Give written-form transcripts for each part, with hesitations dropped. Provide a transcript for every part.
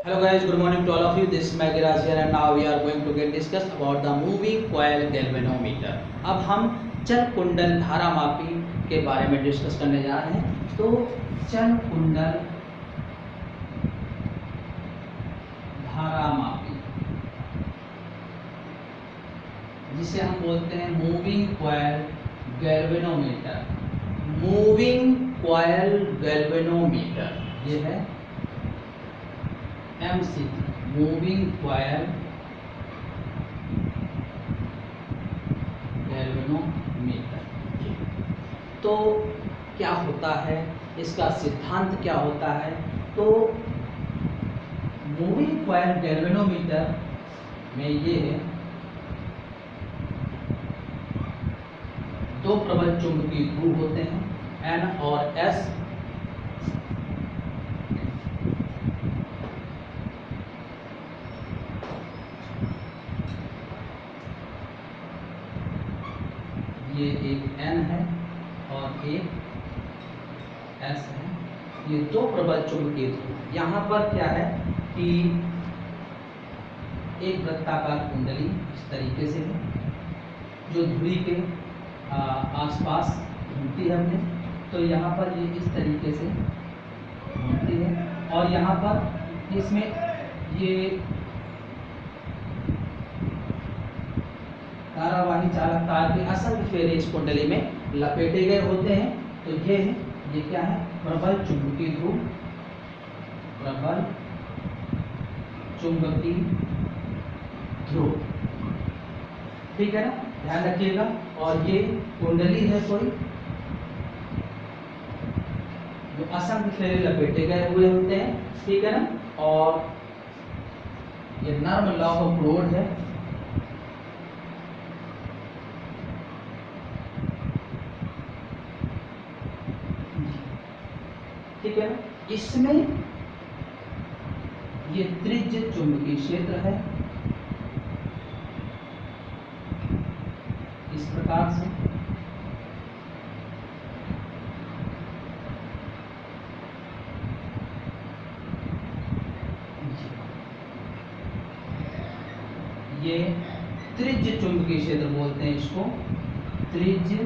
Hello guys, good morning to all of you. This is Magiraj here and now we are going to get discuss about the moving coil galvanometer. अब हम चल कुंडल धारा मापी के बारे में डिस्कस करने जा रहे हैं। तो चल कुंडल धारा मापी, जिसे हम बोलते हैं moving coil galvanometer. Moving coil galvanometer ये है MCG, मूविंग कॉइल गैल्वेनोमीटर। तो क्या होता है, इसका सिद्धांत क्या होता है? तो मूविंग कॉइल गैल्वेनोमीटर में ये दो प्रबल चुंबकीय ध्रुव होते हैं N और S। ये एक N है और एक S है। ये दो प्रबल चुंबकीय ध्रुव। यहाँ पर क्या है कि एक वृत्ताकार कुंडली इस तरीके से है जो धुरी के आसपास घूमती है अपने। तो यहाँ पर ये इस तरीके से घूमती है और यहाँ पर इसमें ये धारावाही चालक तार के असंख्य फेरे इस कुंडली में लपेटे गए होते हैं। तो ये क्या है? प्रबल चुंबकीय ध्रुव, प्रबल चुंबकीय ध्रुव, ठीक है ना, ध्यान रखिएगा। और ये कुंडली है कोई जो असंख्य फेरे लपेटे गए हुए होते हैं, ठीक है ना। और ये नर्म लौह क्रोड है, ठीक है ना। इसमें ये त्रिज्य चुंबकीय क्षेत्र है इस प्रकार से। ये त्रिज्य चुंबकीय क्षेत्र बोलते हैं इसको, त्रिज्य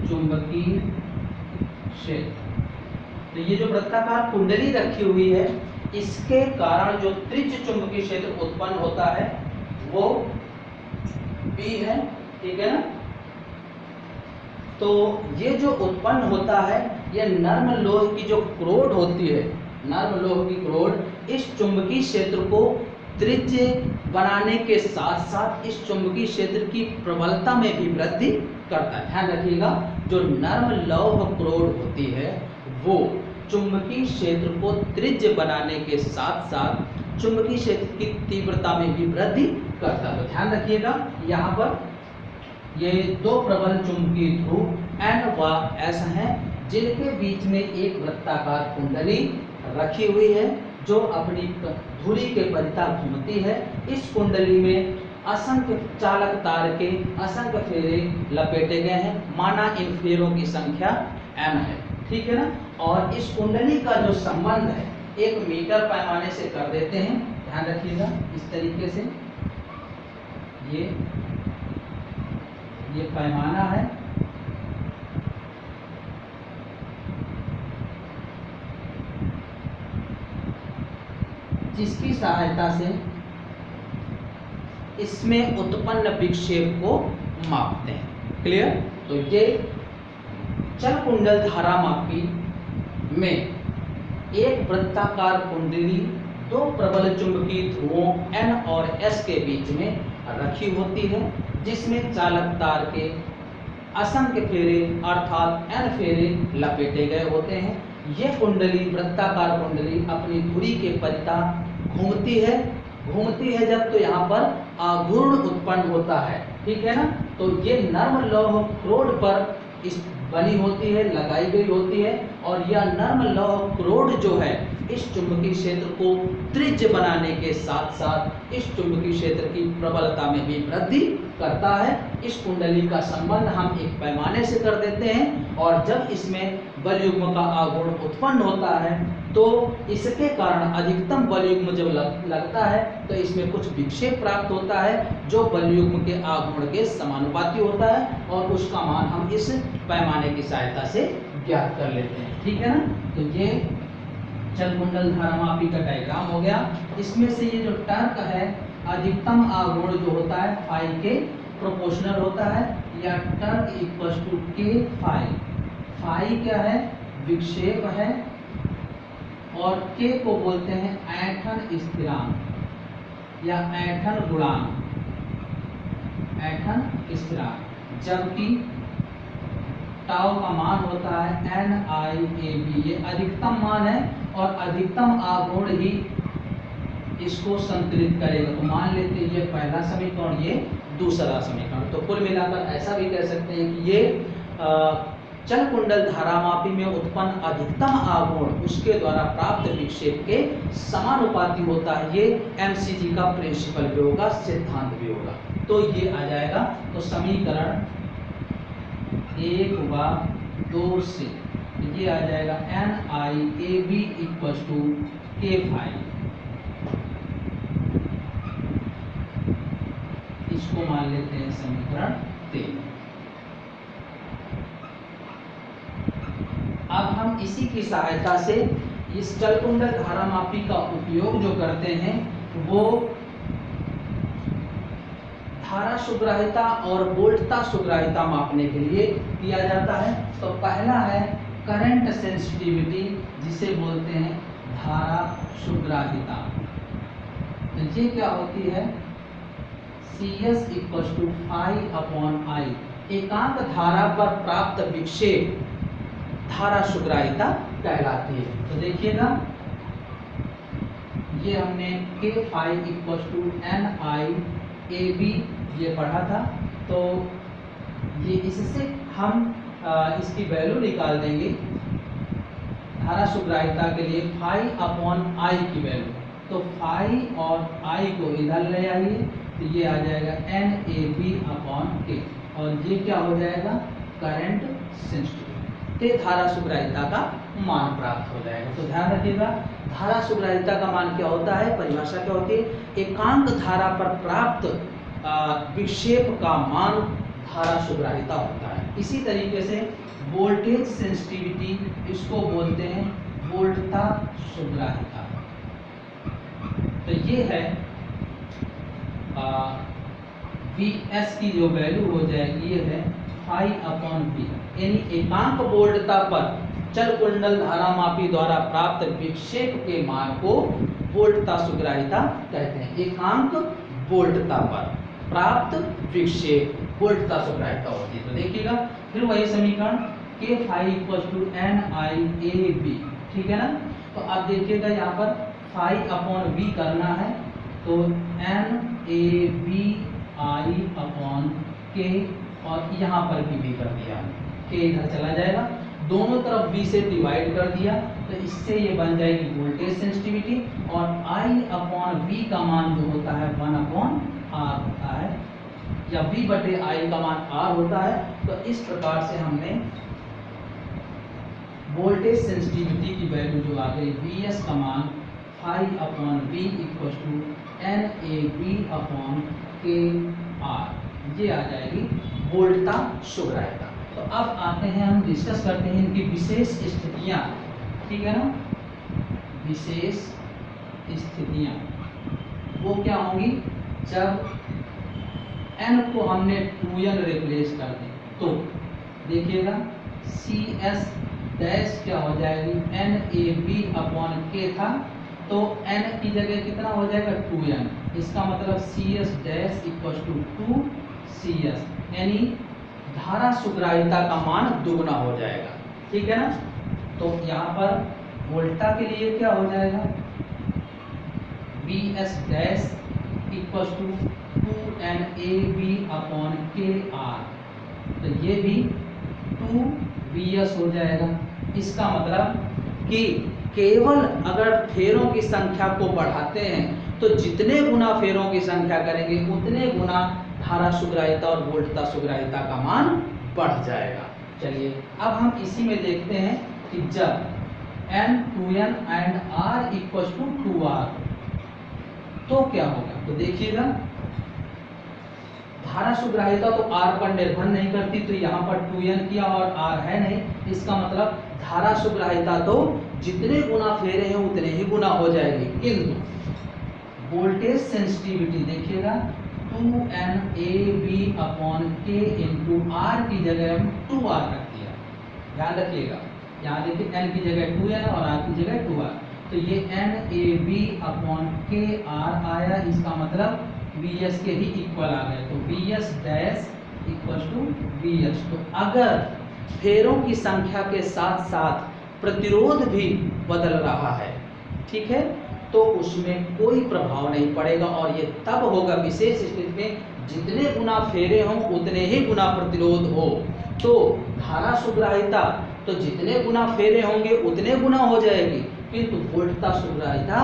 चुंबकीय क्षेत्र। तो ये जो वृत्ताकार कुंडली रखी हुई है, इसके कारण जो त्रिज्य चुंबकीय क्षेत्र उत्पन्न होता है वो B है, ठीक है ना। तो ये जो उत्पन्न होता है, ये नर्म लोह की जो क्रोड होती है, नर्म लोह की क्रोड इस चुंबकीय क्षेत्र को त्रिज्य बनाने के साथ साथ इस चुंबकीय क्षेत्र की प्रबलता में भी वृद्धि करता है। ध्यान रखिएगा, जो नर्म लौह क्रोड होती है वो चुंबकीय क्षेत्र को त्रिज्य बनाने के साथ साथ चुंबकीय क्षेत्र की तीव्रता में भी वृद्धि करता है। तो ध्यान रखिएगा, यहाँ पर ये दो प्रबल चुंबकीय ध्रुव N व S हैं, जिनके बीच में एक वृत्ताकार कुंडली रखी हुई है जो अपनी धुरी के परिता घूमती है। इस कुंडली में असंख्य चालक तार के असंख्य फेरे लपेटे गए हैं। माना इन फेरों की संख्या N है, ठीक है ना। और इस कुंडली का जो संबंध है एक मीटर पैमाने से कर देते हैं। ध्यान रखिएगा, इस तरीके से ये पैमाना है, जिसकी सहायता से इसमें उत्पन्न विक्षेप को मापते हैं। क्लियर? तो ये चल कुंडल धारा मापी में एक वृत्ताकार कुंडली दो प्रबल चुंबकीय ध्रुवों N और S के बीच में रखी होती है, जिसमें चालक तार के असंख्य फेरे अर्थात N फेरे लपेटे गए होते हैं। यह कुंडली, वृत्ताकार कुंडली, अपनी धुरी के परिता घूमती है जब तो यहाँ पर आघूर्ण उत्पन्न होता है, ठीक है ना। तो ये नर्म लौह क्रोड पर इस बनी होती है, लगाई गई होती है। और यह नर्म लौह क्रोड जो है इस चुंबकीय क्षेत्र को त्रिज्य बनाने के साथ साथ इस चुंबकीय क्षेत्र की प्रबलता में भी वृद्धि करता है। इस कुंडली का संबंध हम एक पैमाने से कर देते हैं और जब इसमें बल युग्म का आघूर्ण उत्पन्न होता है तो इसके कारण अधिकतम बलयुग्म जब लगता है तो इसमें कुछ विक्षेप प्राप्त होता है जो बलयुग्म के आघूर्ण के समानुपाती होता है और उसका मान हम इस पैमाने की सहायता से ज्ञात कर लेते हैं। ठीक है ना। तो ये चल कुंडल धारामापी का डायग्राम हो गया। इसमें से ये जो टर्क है अधिकतम आघूर्ण जो होता है फाई के प्रोपोर्शनल होता है, या टर्क इक्वल्स टू के फाई। फाई क्या है? विक्षेप है, और के को बोलते हैं ऐंठन स्थिरांक या ऐंठन गुणांक, ऐंठन स्थिरांक। जबकि टाउ का मान होता है NIAB, ये अधिकतम मान है और अधिकतम आघूर्ण ही इसको संतुलित करेगा। तो मान लेते हैं ये पहला समीकरण, ये दूसरा समीकरण। तो कुल मिलाकर ऐसा भी कह सकते हैं कि ये चल कुंडल धारामापी में उत्पन्न अधिकतम आघूर्ण उसके द्वारा प्राप्त विक्षेप के समानुपाती होता है। ये MCG का प्रिंसिपल भी होगा, सिद्धांत भी होगा। तो ये आ जाएगा। तो समीकरण 1 व 2 से ये आ जाएगा NIAB equals to K phi. इसको मान लेते हैं समीकरण 3। अब हम इसी की सहायता से इस चल कुंडल धारामापी का उपयोग जो करते हैं वो धारा सुग्राहिता और वोल्टता सुग्राहिता मापने के लिए किया जाता है। तो पहला है करंट सेंसिटिविटी, जिसे बोलते हैं धारा सुग्राहिता। तो ये क्या होती है? CS equals to phi upon I. एकांक धारा पर प्राप्त विक्षेप धारा सुग्राहिता कहलाती है। तो देखिएगा, ये हमने K phi equals to NIAB ये पढ़ा था। तो ये इससे हम इसकी वैल्यू निकाल देंगे धारा सुग्राहिता के लिए फाई अपॉन आई की वैल्यू। तो फाई और आई को इधर ले आइए, तो ये आ जाएगा NAB अपॉन K, और ये क्या हो जाएगा? Current sensitivity. धारा सुग्राहिता का मान प्राप्त हो जाएगा। तो ध्यान रखिएगा, धारा सुग्राहिता का मान क्या होता है? परिभाषा क्या होती है? एकांक धारा पर प्राप्त विक्षेप का मान धारा सुग्राहिता होता है। इसी तरीके से वोल्टेज सेंसिटिविटी, इसको बोलते हैं वोल्टता सुग्राहिता। तो ये है VS की जो वैल्यू हो जाएगी ये है फाई अपॉन V, यानी एकांक वोल्टता पर चल कुंडल धारामापी द्वारा प्राप्त विक्षेप के मान को वोल्टता सुग्राहिता कहते हैं। एकांक वोल्टता पर प्राप्त विक्षेप वोल्टता सुग्राहिता होती है। तो देखिएगा फिर वही समीकरण K phi equals to NIAB, ठीक है ना। तो अब देखिएगा यहाँ पर फाई अपॉन V करना है, तो NABI अपॉन K, और यहाँ पर भी V कर दिया, K इधर चला जाएगा, दोनों तरफ V से डिवाइड कर दिया, तो इससे ये बन जाएगी वोल्टेज सेंसिटिविटी। और I अपॉन V का मान जो होता है 1 अपॉन R होता है, या V बटे I का मान R होता है। तो इस प्रकार से हमने वोल्टेज सेंसिटिविटी की वैल्यू जो आ गई VS का मान phi upon V equal to NAB upon KR, ये आ जाएगी वोल्टता सुग्राहिता। तो अब आते हैं, हम डिस्कस करते हैं इनकी विशेष स्थितियां, ठीक है ना। विशेष स्थितियां वो क्या होंगी? जब n को हमने 2n रिप्लेस कर दें, तो देखिएगा CS डैश क्या हो जाएगी? NAB अपॉन K था, तो n की जगह कितना हो जाएगा? 2n। इसका मतलब CS dash equal to 2CS, यानी धारा सुग्राहिता का मान दुगना हो जाएगा, ठीक है ना। तो यहाँ पर वोल्टा के लिए क्या हो जाएगा? VS dash equal to 2NAB upon KR, तो ये भी 2VS हो जाएगा। इसका मतलब कि केवल अगर फेरों की संख्या को बढ़ाते हैं तो जितने गुना फेरों की संख्या करेंगे उतने गुना धारा सुग्राहिता और वोल्टता सुग्राहिता का मान बढ़ जाएगा। चलिए अब हम इसी में देखते हैं कि जब n 2n and r equal to 2r, तो क्या होगा? तो देखिएगा धारा सुग्राहिता तो r पर निर्भर नहीं करती, तो यहाँ पर 2n किया और r है नहीं, इसका मतलब धारा सुग्राहिता तो जितने गुना फेरे हैं उतने ही गुना हो जाएगी। किंतु वोल्टेज सेंसिटिविटी देखिएगा 2NAV upon K into R की जगह हम 2R रख दिया, ध्यान रखिएगा। यहाँ देखिए n की जगह 2n और r की जगह 2r, तो ये NAV अपॉन KR आया, इसका मतलब VS के ही इक्वल आ गए, तो VS dash equal to VS। तो अगर फेरों की संख्या के साथ साथ प्रतिरोध भी बदल रहा है, ठीक है, तो उसमें कोई प्रभाव नहीं पड़ेगा, और ये तब होगा विशेष स्थिति में जितने गुना फेरे हों उतने ही गुना प्रतिरोध हो। तो धारा सुग्राहिता तो जितने गुना फेरे होंगे उतने गुना हो जाएगी, किंतु वोल्टता सुग्राहिता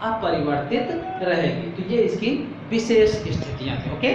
अपरिवर्तित रहेगी। तो ये इसकी विशेष स्थितियां हैं। ओके।